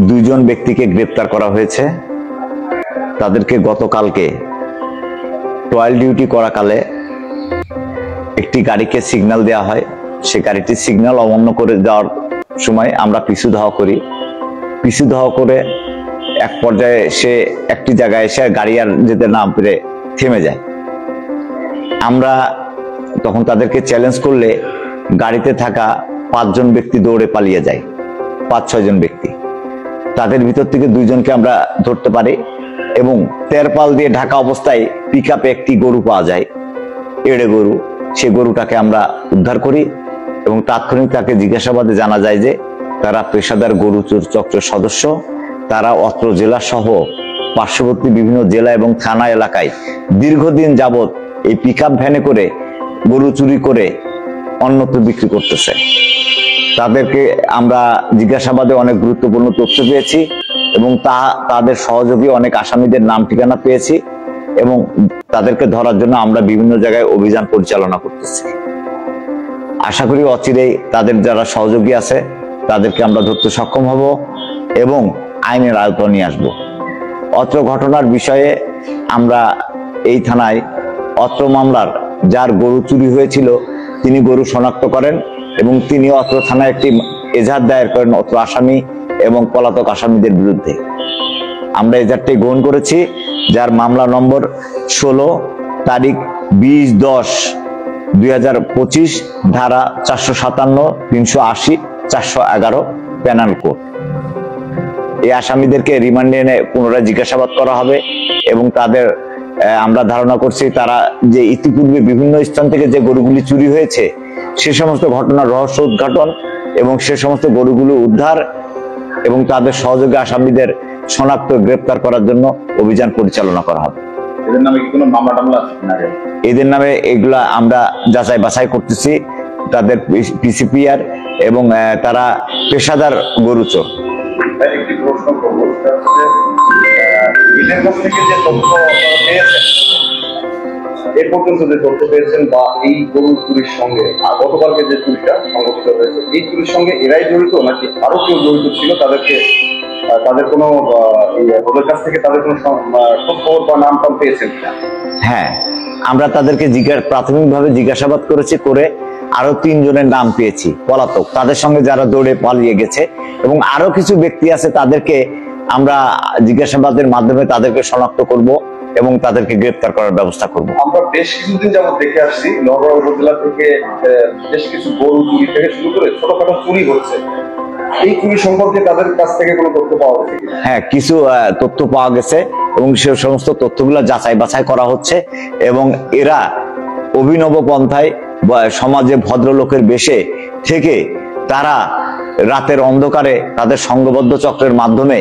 দুইজন ব্যক্তিকে গ্রেপ্তার করা হয়েছে। তাদেরকে গতকালকে ট্রায়াল ডিউটি করাকালে একটি গাড়িকে সিগন্যাল দেওয়া হয়। সে গাড়িটি সিগন্যাল অমান্য করে যাওয়ার সময় আমরা পিছু ধাওয়া করি। পিছু ধাওয়া করে এক পর্যায়ে সে একটি জায়গায় এসে গাড়ি আর যেতে না পেরে থেমে যায়। আমরা তখন তাদেরকে চ্যালেঞ্জ করলে গাড়িতে থাকা 5 জন ব্যক্তি দৌড়ে পালিয়ে যায়। 5-6 জন ব্যক্তি, তাদের ভিতর থেকে 2 জনকে আমরা ধরতে পারি এবং তেরপাল দিয়ে ঢাকা অবস্থায় পিকআপে একটি গরু পাওয়া যায়, এড়ে গরু। সে গরুটাকে আমরা উদ্ধার করি এবং তাৎক্ষণিক তাকে জিজ্ঞাসাবাদে জানা যায় যে তারা পেশাদার গরু চোর চক্রের সদস্য। তারা অত্র জেলা সহ পার্শ্ববর্তী বিভিন্ন জেলা এবং থানা এলাকায় দীর্ঘদিন যাবৎ এই পিকআপ ভ্যানে করে গরু চুরি করে অন্যত্র বিক্রি করতেছে। তাদেরকে আমরা জিজ্ঞাসাবাদে অনেক গুরুত্বপূর্ণ তথ্য পেয়েছি এবং তাদের সহযোগী অনেক আসামিদের নাম ঠিকানা পেয়েছি এবং তাদেরকে ধরার জন্য আমরা বিভিন্ন জায়গায় অভিযান পরিচালনা করতেছি। আশা করি অচিরেই তাদের যারা সহযোগী আছে তাদেরকে আমরা ধরতে সক্ষম হব এবং আইনের আওতায় নিয়ে আসব। অত্র ঘটনার বিষয়ে আমরা এই থানায় অত্র মামলার যার গরু চুরি হয়েছিল তিনি গরু শনাক্ত করেন এবং তিনি অত্র থানায় একটি এজাহার দায়ের করেন অত্র আসামি এবং পলাতক আসামিদের বিরুদ্ধে। আমরা এজাহারটি গ্রহণ করেছি, যার মামলা নম্বর 16 তারিখ 20-10-2025 ধারা 457, 380, 411 পেনাল কোড। এই আসামিদেরকে রিমান্ডে এনে পুনরায় জিজ্ঞাসাবাদ করা হবে এবং তাদের আমরা ধারণা করছি তারা যে ইতিপূর্বে বিভিন্ন স্থান থেকে যে গরুগুলি চুরি হয়েছে সে সমস্ত ঘটনার রহস্য উদ্ঘাটন এবং সে সমস্ত গরুগুলো উদ্ধার এবং তাদের সহযোগী আসামিদের শনাক্ত গ্রেপ্তার করার জন্য অভিযান পরিচালনা করা হবে। এদের নামে কি কোনো মামলা টামলা আছে না? এদের নামে এগুলা আমরা যাচাই বাছাই করতেছি। তাদের পিসিপিআর এবং তারা পেশাদার গরু চোর। একটি প্রশ্ন করবো, এদের কাছ থেকে যে তথ্য পেয়েছেন এ পর্যন্ত যে তথ্য পেয়েছেন বা এই গরু চুরির সঙ্গে গতকালকে যে চুরিটা সংঘটিত হয়েছে এই চুরির সঙ্গে এরাই জড়িত নাকি আরো কেউ জড়িত ছিল? তাদের কোনো ওদের কাছ থেকে তাদের কোনো খবর বা নাম টাম পেয়েছেন কিনা? হ্যাঁ, আমরা তাদেরকে প্রাথমিকভাবে জিজ্ঞাসাবাদ করেছি, করে আরো 3 জনের নাম পেয়েছি পলাতক, তাদের সঙ্গে যারা দৌড়ে পালিয়ে গেছে এবং আরো কিছু ব্যক্তি আছে তাদেরকে আমরা জিজ্ঞাসাবাদের মাধ্যমে তাদেরকে শনাক্ত করব এবং তাদেরকে গ্রেপ্তার করার ব্যবস্থা করব। আমরা বেশ কিছুদিন যাবত দেখে আসছি নগর উপজেলা থেকে বেশ কিছু গরু চুরি থেকে শুরু করে ছোটখাটো চুরি হচ্ছে। এই চুরি সম্পর্কে তাদের কাছ থেকে কোনো তথ্য পাওয়া গেছে? হ্যাঁ, কিছু তথ্য পাওয়া গেছে এবং সে সমস্ত তথ্যগুলো যাচাই বাছাই করা হচ্ছে এবং এরা অভিনব পন্থায় সমাজে ভদ্রলোকের বেশে থেকে তারা রাতের অন্ধকারে তাদের সংঘবদ্ধ চক্রের মাধ্যমে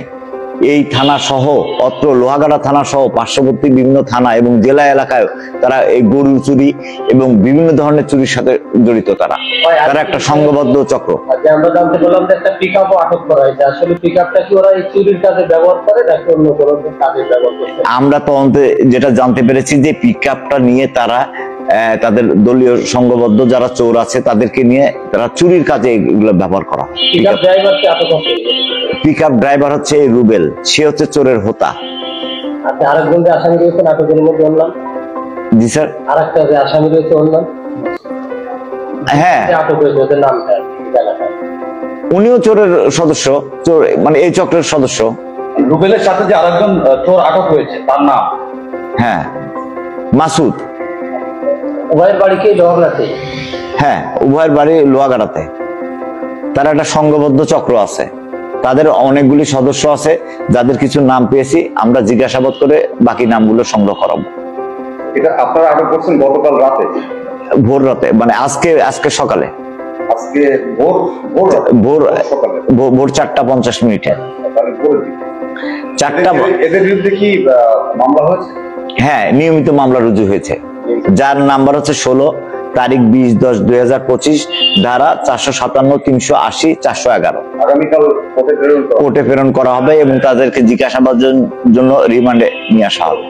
এই থানা সহ অত্র লোহাগাড়া থানা সহ পার্শ্ববর্তী বিভিন্ন থানা এবং জেলা এলাকায় তারা এই গরু চুরি এবং বিভিন্ন ধরনের চুরির সাথে জড়িত। তারা একটা সংঘবদ্ধ চক্র। আমরা জানতে পারলাম যে একটা পিকআপও আটক করা হয়েছে। আসলে পিকআপটা কি ওরা এই চুরির কাজে ব্যবহার করে নাকি অন্য কোনো কাজে ব্যবহার করছে? আমরা তদন্তে যেটা জানতে পেরেছি যে পিকআপটা নিয়ে তারা তাদের দলীয় সংঘবদ্ধ যারা চোর আছে তাদেরকে নিয়ে তারা চুরির কাজে এগুলো ব্যবহার করা। পিকআপ ড্রাইভার হচ্ছে রুবেল, সে হচ্ছে চোরের হোতা। আচ্ছা, আরেকজন যে আসামি রয়েছে আটকের মধ্যে বললাম। জি স্যার, আরেকটা যে আসামি রয়েছে বললাম। হ্যাঁ, আটক হয়েছে, ওদের নামটা উনিও চোরের সদস্য, চোর মানে এই চক্রের সদস্য। রুবেলের সাথে যে আরেকজন চোর আটক হয়েছে তার নাম? হ্যাঁ, মাসুদ। উভয়ের বাড়ি কি লোহাগাড়াতে? হ্যাঁ, উভয়ের বাড়ি লোহাগাড়াতে। তারা একটা সংঘবদ্ধ চক্র আছে, তাদের অনেকগুলি সদস্য আছে যাদের কিছু নাম পেয়েছি, আমরা জিজ্ঞাসাবাদ করে বাকি নামগুলো সংগ্রহ করাবো। এটা আপনারা আটক করছেন গতকাল রাতে? ভোর রাতে, মানে আজকে সকালে। আজকে ভোর 4:50 এদের বিরুদ্ধে কি মামলা হয়েছে? হ্যাঁ, নিয়মিত মামলা রুজু হয়েছে, যার নাম্বার হচ্ছে 16 তারিখ 20-10-2025 ধারা 457, 380, 411। আগামীকাল কোর্টে প্রেরণ করা হবে এবং তাদেরকে জিজ্ঞাসাবাদের জন্য রিমান্ডে নিয়ে আসা হবে।